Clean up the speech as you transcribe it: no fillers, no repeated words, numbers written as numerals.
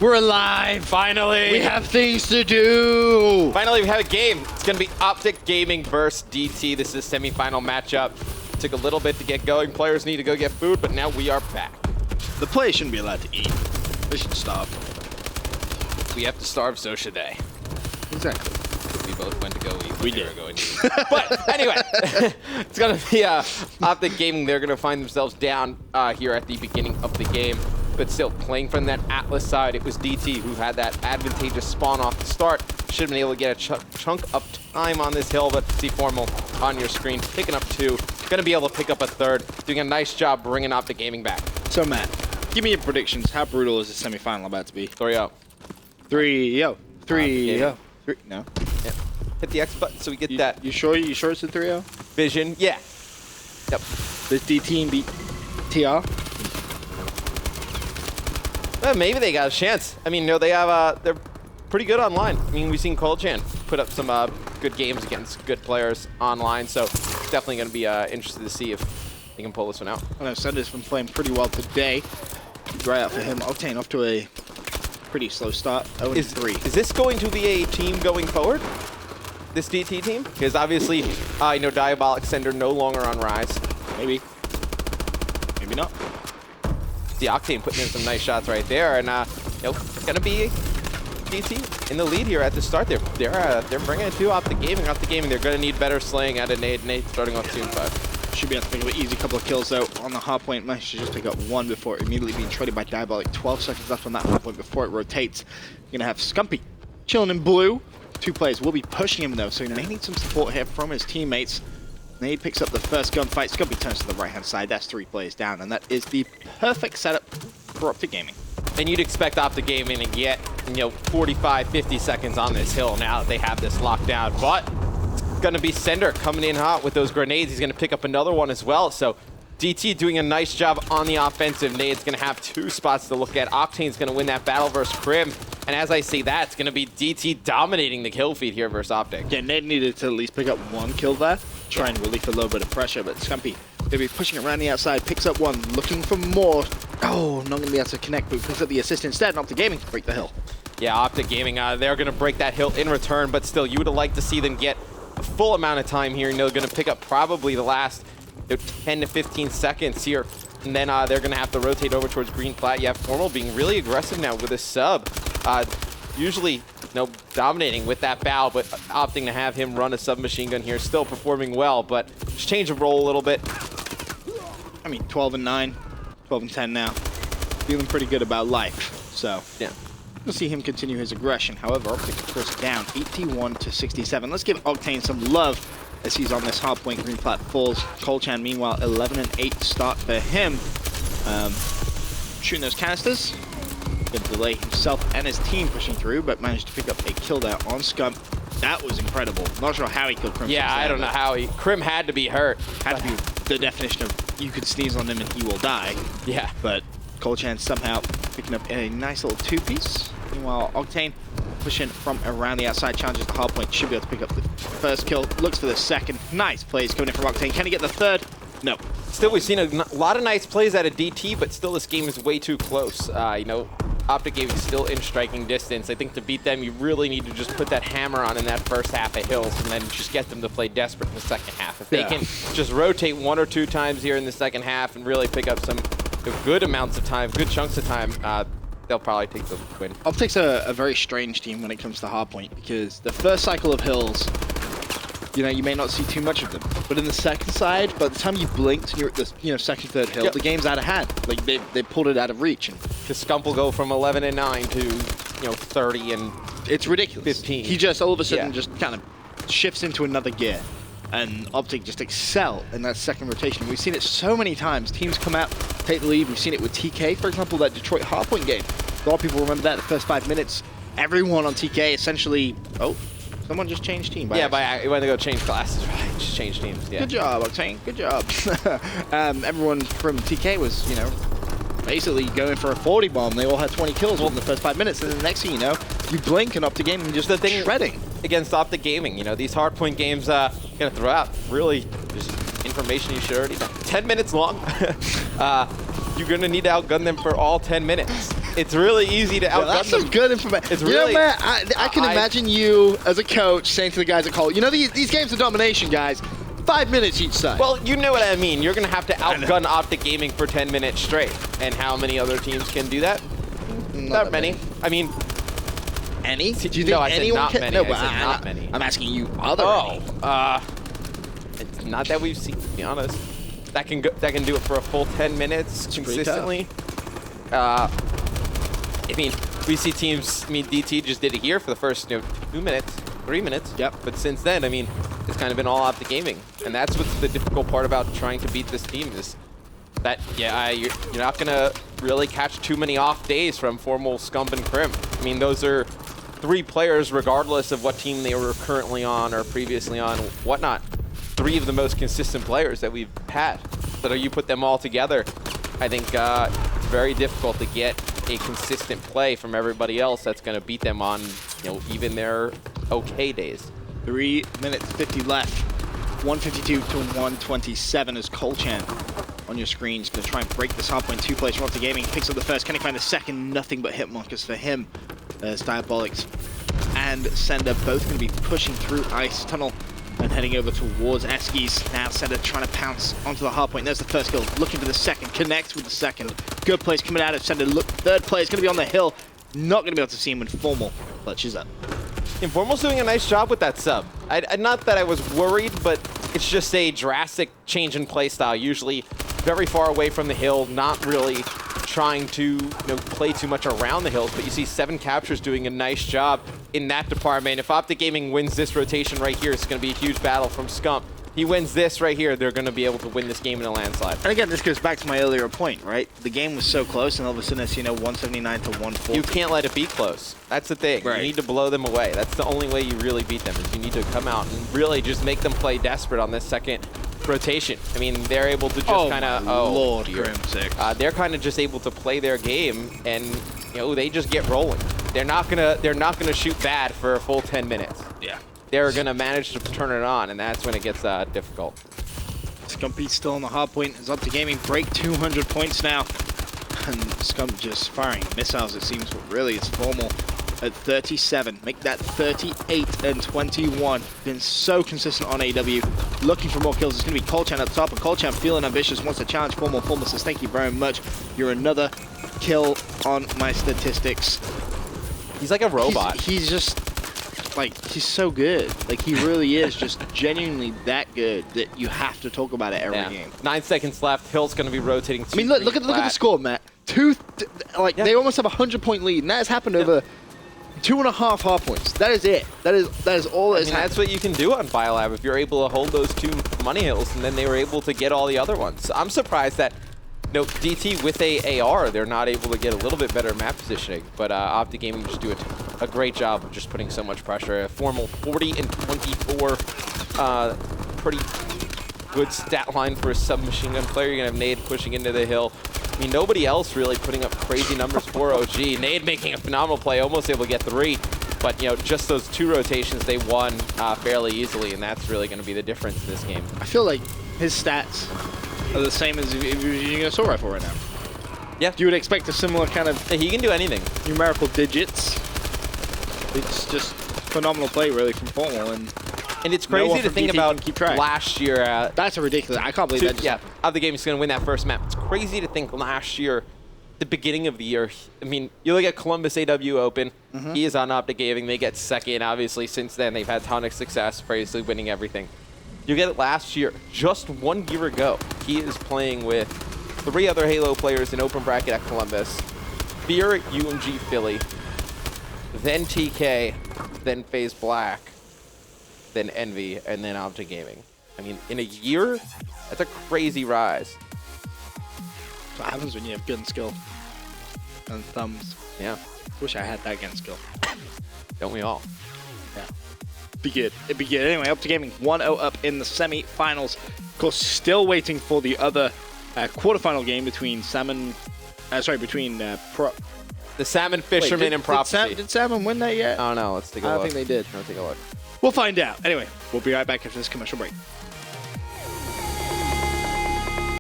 We're alive. Finally. We have things to do. Finally, we have a game. It's going to be Optic Gaming versus DT. This is a semifinal matchup. Took a little bit to get going. Players need to go get food, but now we are back. The players shouldn't be allowed to eat. They should starve. We have to starve, so should they. Exactly. We both went to go eat. We did. Going to eat. But anyway, it's going to be Optic Gaming. They're going to find themselves down here at the beginning of the game. But still, playing from that Atlas side, it was DT who had that advantageous spawn off the start. Should have been able to get a chunk of time on this hill, but see Formal on your screen, picking up 2. Going to be able to pick up a 3rd. Doing a nice job bringing Optic Gaming back. So, Matt, give me your predictions. How brutal is the semifinal about to be? 3-0. 3-0. 3-0. No. Yeah. Hit the X button so we get that. You sure it's a 3-0? Vision. Yeah. Yep. Does D team beat TR? Well, maybe they got a chance. I mean, no, they have. They're pretty good online. I mean, we've seen Colchan put up some good games against good players online, so definitely going to be interested to see if he can pull this one out. I know Sunday's been playing pretty well today. Dry out for him. Octane off to a pretty slow start. 0-3. Is this going to be a team going forward? This DT team? Because obviously, I know Diabolic Sender no longer on Rise. Maybe. Maybe not. The Octane putting in some nice shots right there, and it's gonna be DT in the lead here at the start. They're bringing it to Optic Gaming. Optic Gaming, they're gonna need better slaying out of Nade. Nade starting off 2-5. Should be able to pick up an easy couple of kills though on the hard point. Managed to just pick up 1 before immediately being traded by Diabolic. 12 seconds left on that hard point before it rotates. You're gonna have Scumpy chilling in blue. 2 players will be pushing him though, so he may need some support here from his teammates. Nade picks up the first gunfight. Scumpy turns to the right-hand side. That's 3 players down, and that is the perfect setup for Optic Gaming. And you'd expect Optic Gaming to get, 45, 50 seconds on this hill now that they have this locked down. But it's going to be Sender coming in hot with those grenades. He's going to pick up another one as well. So DT doing a nice job on the offensive. Nade's going to have 2 spots to look at. Octane's going to win that battle versus Crim. And as I say that, it's going to be DT dominating the kill feed here versus Optic. Yeah, Nade needed to at least pick up 1 kill there. Try and relieve a little bit of pressure, but Scumpy going to be pushing around the outside, picks up 1, looking for more. Oh, not going to be able to connect, but picks up the assist instead, and Optic Gaming to break the hill. Yeah, Optic Gaming, they're going to break that hill in return, but still, you would have liked to see them get a full amount of time here. They're going to pick up probably the last 10 to 15 seconds here, and then they're going to have to rotate over towards green flat. You have Formal being really aggressive now with a sub. Usually, dominating with that bow, but opting to have him run a submachine gun here. Still performing well, but just change of role a little bit. I mean, 12-9, 12-10 now. Feeling pretty good about life, so yeah. We'll see him continue his aggression. However, Optic, of course, down 81-67. Let's give Octane some love as he's on this hard point. Green flat falls. Colchan, meanwhile, 11-8 start for him. Shooting those canisters. Going to delay himself and his team pushing through, but managed to pick up a kill there on Scump. That was incredible. Not sure how he killed Crim. Yeah, I don't know how he... Crim had to be hurt. Had to be the definition of you could sneeze on him and he will die. Yeah. But Colchan somehow picking up a nice little 2-piece. Meanwhile, Octane pushing from around the outside, challenges the hard point. Should be able to pick up the first kill. Looks for the second. Nice plays coming in from Octane. Can he get the third? No. Still, we've seen a lot of nice plays out of DT, but still this game is way too close. Optic Gaming still in striking distance. I think to beat them, you really need to just put that hammer on in that first half of hills and then just get them to play desperate in the second half. If they can just rotate 1 or 2 times here in the second half and really pick up some good amounts of time, good chunks of time, they'll probably take the win. Optic's a very strange team when it comes to hardpoint because the first cycle of hills, you may not see too much of them. But in the second side, by the time you blinked and you're at the second, third hill, the game's out of hand. Like they pulled it out of reach. Because Scump will go from 11-9 to 30 and it's ridiculous. 15. He just all of a sudden just kind of shifts into another gear, and Optic just excel in that second rotation. We've seen it so many times. Teams come out, take the lead. We've seen it with TK, for example, that Detroit hardpoint game. A lot of people remember that the first 5 minutes. Everyone on TK essentially, someone just changed team. He went to go change classes, right? Just change teams, yeah. Good job, Octane. Good job. Everyone from TK was, basically going for a 40 bomb. They all had 20 kills within the first 5 minutes, and the next thing you know, you blink and Optic Gaming just shredding. Against Optic Gaming, these hardpoint games, gonna throw out really just information you should already know. 10 minutes long. You're gonna need to outgun them for all 10 minutes. It's really easy to outgun That's them. some good information. It's You really, know, Matt, I can imagine you as a coach saying to the guys at Cole, you know, these games of domination, guys, 5 minutes each side. Well, you know what I mean. You're going to have to outgun Optic Gaming for 10 minutes straight. And how many other teams can do that? Not many. I mean, any? Do you think no, I said anyone not can? many. No, I but said not many. I'm asking you, are there any? It's not that we've seen, to be honest. That can do it for a full 10 minutes consistently. I mean, we see teams. I mean, DT just did it here for the first 2 minutes, 3 minutes. Yep. But since then, I mean, it's kind of been all Optic Gaming, and that's what's the difficult part about trying to beat this team is that you're not gonna really catch too many off days from formal Scump and Crim. I mean, those are 3 players, regardless of what team they were currently on or previously on, whatnot. 3 of the most consistent players that we've had. So you put them all together, I think it's very difficult to get a consistent play from everybody else that's going to beat them on, even their okay days. 3 minutes 50 left. 152 to 127 is Colchan on your screen. He's going to try and break this hardpoint. 2 plays from Optic Gaming. Picks up the first. Can he find the second? Nothing but hit markers for him. As Diabolics and Sender both going to be pushing through Ice Tunnel and heading over towards Eskies. Now Sender trying to pounce onto the hardpoint. There's the first kill. Looking for the second. Connects with the second. Good plays coming out of Sender. Look, third play is going to be on the hill. Not going to be able to see him when Formal clutches up. Informal's doing a nice job with that sub. Not that I was worried, but it's just a drastic change in playstyle. Usually very far away from the hill, not really trying to play too much around the hills, but you see 7 captures doing a nice job in that department. If Optic Gaming wins this rotation right here, it's going to be a huge battle from Scump. He wins this right here, they're going to be able to win this game in a landslide. And again, this goes back to my earlier point, right? The game was so close, and all of a sudden it's 179 to 140. You can't let it be close. That's the thing. Right. You need to blow them away. That's the only way you really beat them, is you need to come out and really just make them play desperate on this second rotation. I mean, they're able to just kind of Lord, Grim 6. they're kind of just able to play their game, and they just get rolling. They're not gonna shoot bad for a full 10 minutes. Yeah. They're gonna manage to turn it on, and that's when it gets difficult. Scumpy's still on the hard point. Is Optic Gaming break 200 points now, and Scump just firing missiles. It seems, but really it's Formal at 37. Make that 38 and 21. Been so consistent on AW. Looking for more kills. It's going to be Colchan at the top, and Colchan feeling ambitious, wants to challenge Formal. Formal says, thank you very much. You're another kill on my statistics. He's like a robot. He's just, he's so good. He really is just genuinely that good that you have to talk about it every game. 9 seconds left. Hill's going to be rotating. I mean, look at the score, Matt. They almost have a 100-point lead, and that has happened over 2.5 hard points. That is it. That is all that is happening. That's what you can do on Biolab if you're able to hold those 2 money hills, and then they were able to get all the other ones. I'm surprised that DT with a AR, they're not able to get a little bit better map positioning, but Optic Gaming just do a great job of just putting so much pressure. A Formal 40 and 24, pretty good stat line for a submachine gun player. You're gonna have Nade pushing into the hill. I mean, nobody else really putting up crazy numbers for OG. Nade making a phenomenal play, almost able to get 3, but just those 2 rotations they won fairly easily, and that's really gonna be the difference in this game. I feel like his stats are the same as if you were using a assault rifle right now. Yeah. You would expect a similar kind of He can do anything. numerical digits. It's just phenomenal play, really, from Formal. And it's crazy to think about keep track. last year. That's a ridiculous. I can't believe that. Yeah, Optic Gaming's going to win that first map. It's crazy to think last year, the beginning of the year. I mean, you look at Columbus AW Open. He is on Optic Gaming. They get second. Obviously, since then, they've had a ton of success, basically winning everything. You get it last year, just 1 year ago. He is playing with 3 other Halo players in open bracket at Columbus. Fear at UMG Philly, then TK, then FaZe Black, then Envy, and then Optic Gaming. I mean, in a year, that's a crazy rise. That's what happens when you have gun skill and thumbs. Yeah. Wish I had that gun skill. Don't we all? Yeah. Be good. It'd be good. Anyway, Optic Gaming 1-0 up in the semi-finals. Of course, still waiting for the other quarterfinal game between Salmon. Between the Salmon Fisherman and Prophecy. Did Salmon win that yet? I don't know. Let's take a look. I don't think they did. Let's take a look. We'll find out. Anyway, we'll be right back after this commercial break.